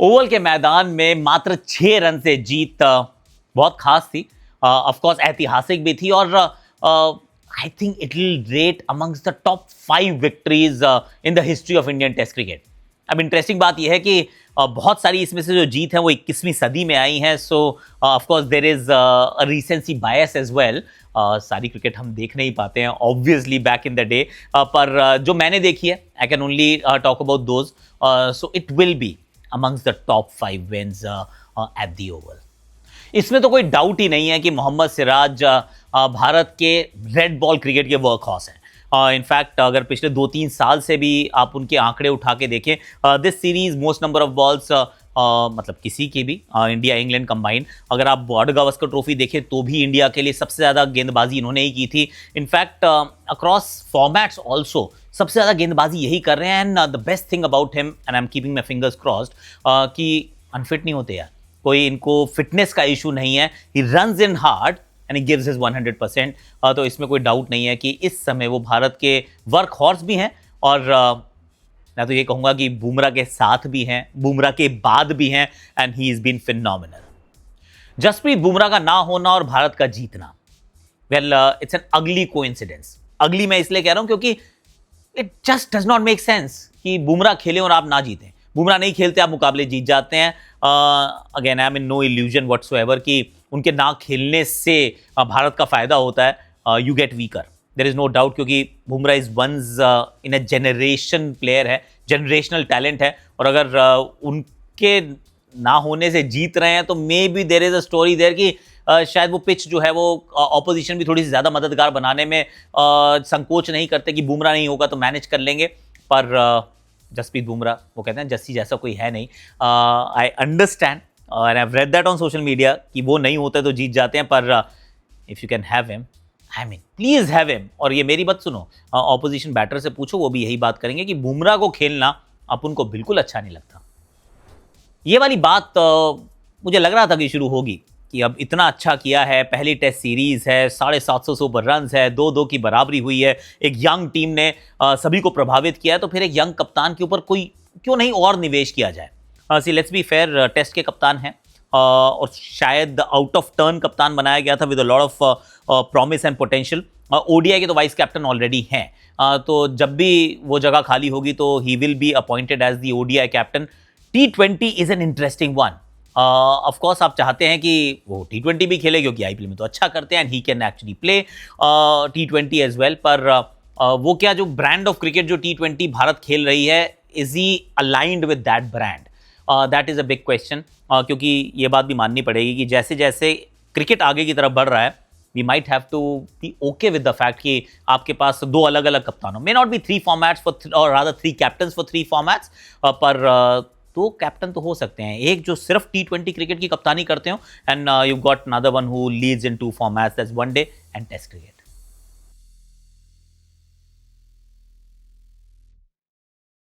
Oval के मैदान में मात्र 6 रन से जीत बहुत खास थी, ऑफ कोर्स ऐतिहासिक भी थी और I think it will rate amongst the top 5 victories in the history of Indian test cricket. अब इंटरेस्टिंग बात यह है कि बहुत सारी इसमें से जो जीत है वो 21वीं सदी में आई हैं, so of course there is a recency bias as well. सारी क्रिकेट हम देख नहीं पाते हैं obviously back in the day, पर जो मैंने देखी है I can only talk about those, so it will be amongst the top 5 wins at the Oval। इसमें तो कोई डाउट ही नहीं है कि मोहम्मद सिराज भारत के रेड बॉल क्रिकेट के वर्क हॉर्स हैं। इनफैक्ट अगर पिछले 2-3 साल से भी आप उनके आंकड़े उठा के देखें, this series most number of balls, मतलब किसी की भी, इंडिया इंग्लैंड कंबाइंड, अगर आप बॉर्डर गावस्कर ट्रॉफी देखें तो भी इंडिया के लिए सबसे ज़्यादा गेंदबाजी इन्होंने ही की थी। इनफैक्ट अक्रॉस फॉर्मेट्स ऑल्सो सबसे ज़्यादा गेंदबाजी यही कर रहे हैं। And the best thing about him, and I am keeping my fingers crossed, कि अनफिट नहीं होते यार, कोई इनको फिटनेस का इशू नहीं है। He runs in hard and he gives his 100%। तो इसमें कोई डाउट नहीं है कि इस समय वो भारत के वर्क हॉर्स भी हैं, और मैं तो ये कहूँगा कि बुमराह के साथ भी हैं, बुमराह के बाद भी हैं, and he is been phenomenal. Jasprit Bumrah का ना होना और भारत का जीतना, well it's an ugly coincidence. Ugly मैं इसलिए कह रहा हूँ क्योंकि it just does not make sense कि बुमराह खेले और आप ना जीतें। बुमराह नहीं खेलते, आप मुकाबले जीत जाते हैं। Again I am in no illusion whatsoever कि उनके ना खेलने से भारत का फायदा होता है। You get weaker, there is no doubt, क्योंकि Bumrah is once in a generation player है, जनरेशनल टैलेंट है, और अगर उनके ना होने से जीत रहे हैं तो maybe there is a story there कि शायद वो पिच जो है वो ऑपोजिशन भी थोड़ी सी ज़्यादा मददगार बनाने में संकोच नहीं करते कि बुमराह नहीं होगा तो मैनेज कर लेंगे। पर जसप्रीत बुमराह, वो कहते हैं जस्सी जैसा कोई है नहीं। आई अंडरस्टैंड और I have read that on social media कि वो नहीं होते तो जीत जाते हैं, पर if you can have him, I mean please have him. और ये मेरी बात सुनो, ऑपोजिशन बैटर से पूछो, वो भी यही बात करेंगे कि बुमराह को खेलना अपन को बिल्कुल अच्छा नहीं लगता। ये वाली बात मुझे लग रहा था कि शुरू होगी कि अब इतना अच्छा किया है, पहली टेस्ट सीरीज़ है, 750 से ऊपर रन्स है, 2-2 की बराबरी हुई है, एक यंग टीम ने सभी को प्रभावित किया है, तो फिर एक यंग कप्तान के ऊपर कोई क्यों नहीं और निवेश किया जाए। See let's be fair, test के कप्तान हैं और शायद आउट ऑफ टर्न कप्तान बनाया गया था with a lot of promise and potential. ODI के तो वाइस कैप्टन ऑलरेडी हैं, तो जब भी वो जगह खाली होगी तो he will be appointed as the ODI captain. T20 is an interesting one. Of course आप चाहते हैं कि वो T20 भी खेले, क्योंकि आईपीएल में तो अच्छा करते हैं and he can actually play T20 as well. पर वो क्या, जो ब्रांड ऑफ क्रिकेट जो T20 भारत खेल रही है, is he aligned with that brand? That is a big question, क्योंकि ये बात भी माननी पड़ेगी कि जैसे जैसे क्रिकेट आगे की तरफ बढ़ रहा है, we might have to be okay with the fact कि आपके पास 2 अलग अलग कप्तानों, may not be 3 formats for, और रादर 3 कैप्टन्स फॉर 3 फॉर्मेट्स, पर 2 कैप्टन तो हो सकते हैं, एक जो सिर्फ T20 क्रिकेट की कप्तानी करते हो, and you got another one who leads in 2 formats, that's one day and test cricket.